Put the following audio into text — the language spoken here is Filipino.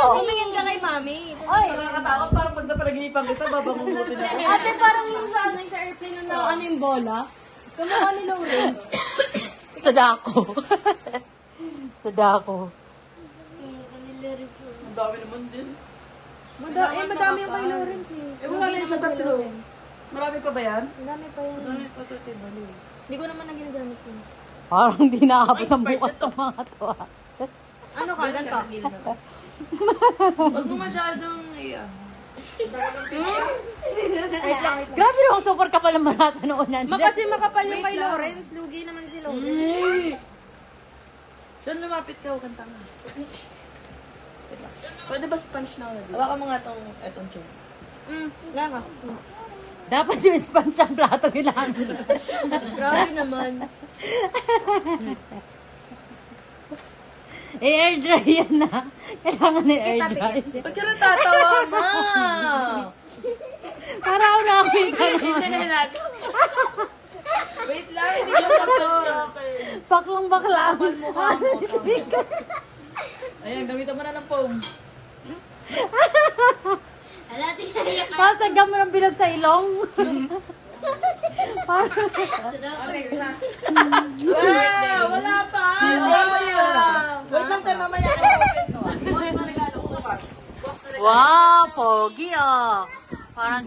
Tumingin ka kay mami. Ay, nakakatakot. Parang pag napanaginipan kita, babangungutin ako. Ate, parang yung sa, ano, yung sa airplane na ano yung bola. Kamukha ni Lawrence. Sa dako. Sa dako. Ang dami naman din. Madami yung kay Lawrence eh. Wala na yung sa tatlo. Marami pa ba yan? Madami pa yun. Marami pa ito, bali. Hindi ko naman na ginagamit yun. Parang di naabot ang bukas ng mga to. Ano ka, ganito? Huwag mo masyadong iya. Grabe naman, super kapal ang marasa noon yan. Kasi makapal yung kay Lawrence. Lugi naman si Lawrence. Diyan lumapit ka, huwag kang tanga. Pwede ba sponge na ulit? Hawakan mo nga itong tube. Nga ka. Dapat yung sponge ng plato kailangan. Grabe naman. I-air dry yan na. Kailangan i-air dry. Ba't ka natatawa, ma? Para ako nakakita naman. Wait lang, hindi ko sa Baklang bakla. Ayan, gamitan mo na ng foam. Pasagam mo ng bilog sa ilong. Wow! Wala pa! Wait lang tayo, mamaya ka na-open ko. Wow, pogi ah. Parang